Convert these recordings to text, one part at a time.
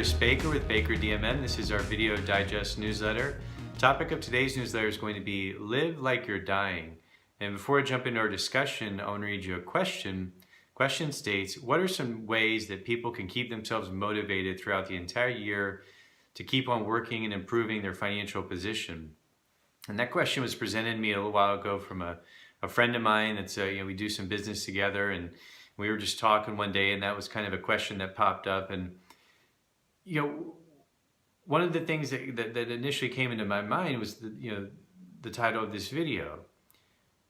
Chris Baker with Baker DMN. This is our video digest newsletter. Topic of today's newsletter is going to be live like you're dying. And before I jump into our discussion, I want to read you a question. Question states, what are some ways that people can keep themselves motivated throughout the entire year to keep on working and improving their financial position? And that question was presented to me a little while ago from a friend of mine that's, we do some business together, and we were just talking one day, and that was kind of a question that popped up. And, one of the things that initially came into my mind was, the title of this video,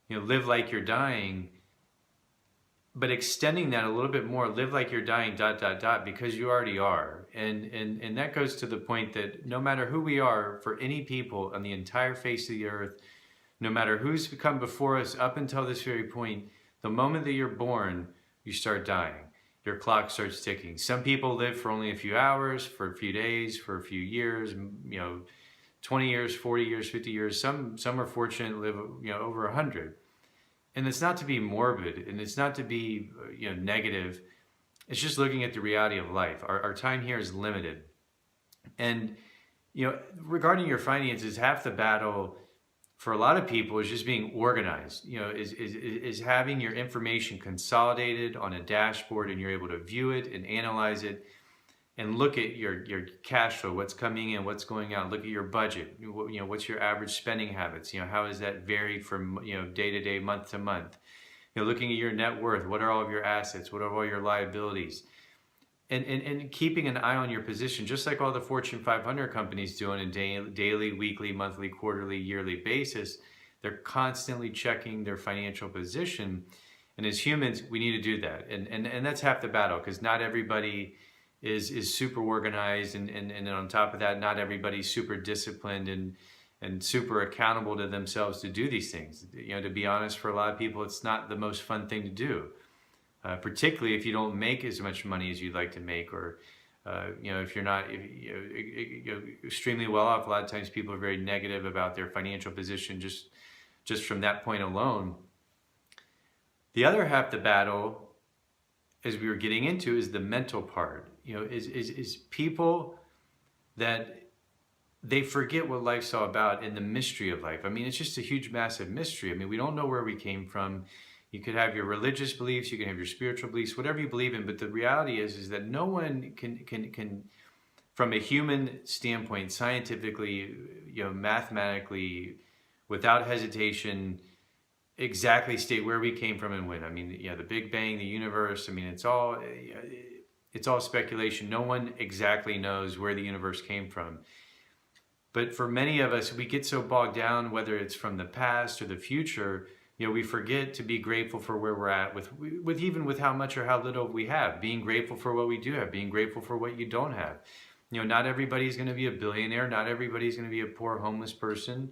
live like you're dying, but extending that a little bit more, live like you're dying, ... because you already are. And that goes to the point that no matter who we are, for any people on the entire face of the earth, no matter who's come before us up until this very point, the moment that you're born, you start dying. Your clock starts ticking. Some people live for only a few hours, for a few days, for a few years, 20 years, 40 years, 50 years. Some are fortunate to live, over 100. And it's not to be morbid, and it's not to be, negative. It's just looking at the reality of life. Our time here is limited. And, regarding your finances, half the battle for a lot of people is just being organized, is having your information consolidated on a dashboard, and you're able to view it and analyze it and look at your cash flow, what's coming in, what's going out, look at your budget, what's your average spending habits, how is that varied from, day to day, month to month, looking at your net worth, what are all of your assets, what are all your liabilities, and keeping an eye on your position, just like all the Fortune 500 companies do on a daily, weekly, monthly, quarterly, yearly basis. They're constantly checking their financial position. And as humans, we need to do that. And that's half the battle, because not everybody is super organized. And on top of that, not everybody's super disciplined and super accountable to themselves to do these things. To be honest, for a lot of people, it's not the most fun thing to do. Particularly if you don't make as much money as you'd like to make, or if you're not extremely well off. A lot of times people are very negative about their financial position just from that point alone. The other half the battle, as we were getting into, is the mental part. Is people that they forget what life's all about and the mystery of life. I mean, it's just a huge, massive mystery. I mean, we don't know where we came from. You could have your religious beliefs, you can have your spiritual beliefs, whatever you believe in, but the reality is that no one can, from a human standpoint, scientifically, mathematically, without hesitation, exactly state where we came from and when. I mean, the Big Bang, the universe, I mean, it's all speculation. No one exactly knows where the universe came from. But for many of us, we get so bogged down, whether it's from the past or the future, we forget to be grateful for where we're at with how much or how little we have, being grateful for what we do have, being grateful for what you don't have. Not everybody's going to be a billionaire. Not everybody's going to be a poor homeless person.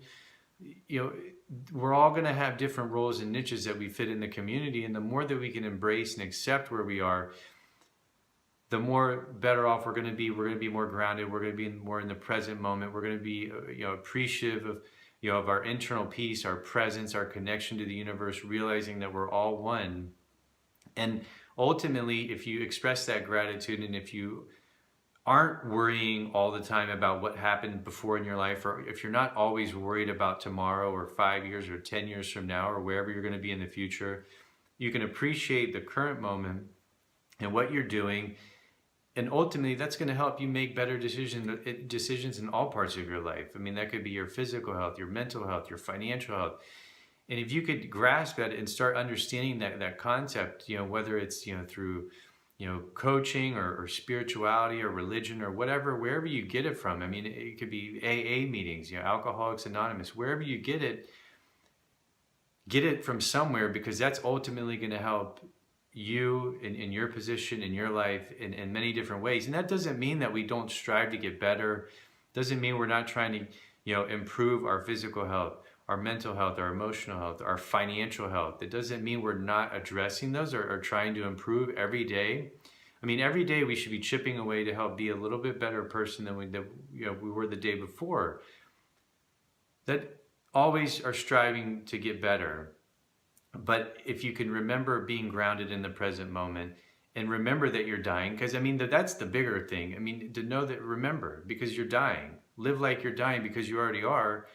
We're all going to have different roles and niches that we fit in the community. And the more that we can embrace and accept where we are, the more better off we're going to be. We're going to be more grounded. We're going to be more in the present moment. We're going to be, appreciative of our internal peace, our presence, our connection to the universe, realizing that we're all one. And ultimately, if you express that gratitude, and if you aren't worrying all the time about what happened before in your life, or if you're not always worried about tomorrow or 5 years or 10 years from now or wherever you're going to be in the future, you can appreciate the current moment and what you're doing. And ultimately, that's going to help you make better decisions in all parts of your life. I mean, that could be your physical health, your mental health, your financial health. And if you could grasp that and start understanding that concept, whether it's, through, coaching or spirituality or religion or whatever, wherever you get it from. I mean, it could be AA meetings, Alcoholics Anonymous, wherever you get it from somewhere, because that's ultimately going to help you in your position in your life in many different ways. And that doesn't mean that we don't strive to get better. Doesn't mean we're not trying to improve our physical health, our mental health, our emotional health, our financial health. It doesn't mean we're not addressing those or trying to improve every day. I mean, every day we should be chipping away to help be a little bit better person than we were the day before. That always are striving to get better. But if you can remember being grounded in the present moment and remember that you're dying. Because I mean, that's the bigger thing. I mean, to know that, remember, because you're dying. Live like you're dying because you already are.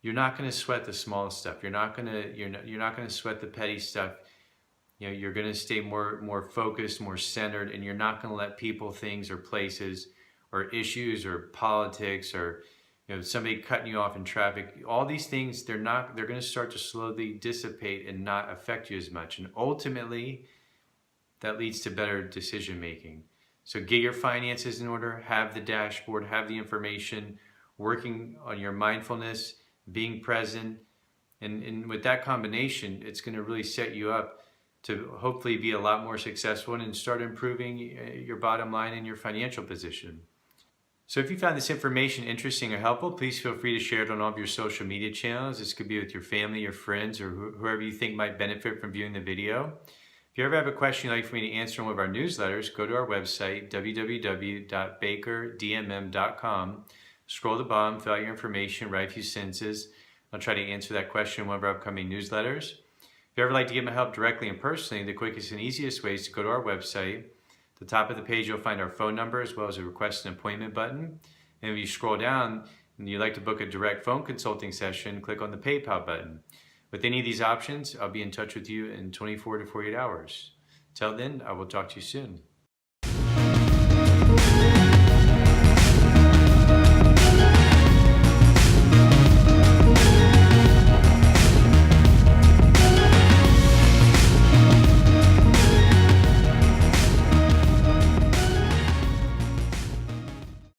You're not going to sweat the small stuff. You're not going to sweat the petty stuff. You know, you're going to stay more focused, more centered, and you're not going to let people, things, or places, or issues, or politics, or somebody cutting you off in traffic. All these things, they're going to start to slowly dissipate and not affect you as much. And ultimately, that leads to better decision making. So get your finances in order, have the dashboard, have the information, working on your mindfulness, being present. And with that combination, it's going to really set you up to hopefully be a lot more successful and start improving your bottom line and your financial position. So if you found this information interesting or helpful, please feel free to share it on all of your social media channels. This could be with your family, your friends, or whoever you think might benefit from viewing the video. If you ever have a question you'd like for me to answer in one of our newsletters, go to our website, www.bakerdmm.com. Scroll to the bottom, fill out your information, write a few sentences. I'll try to answer that question in one of our upcoming newsletters. If you ever like to get my help directly and personally, the quickest and easiest way is to go to our website. At the top of the page, you'll find our phone number as well as a request an appointment button. And if you scroll down and you'd like to book a direct phone consulting session, click on the PayPal button. With any of these options, I'll be in touch with you in 24 to 48 hours. Till then, I will talk to you soon.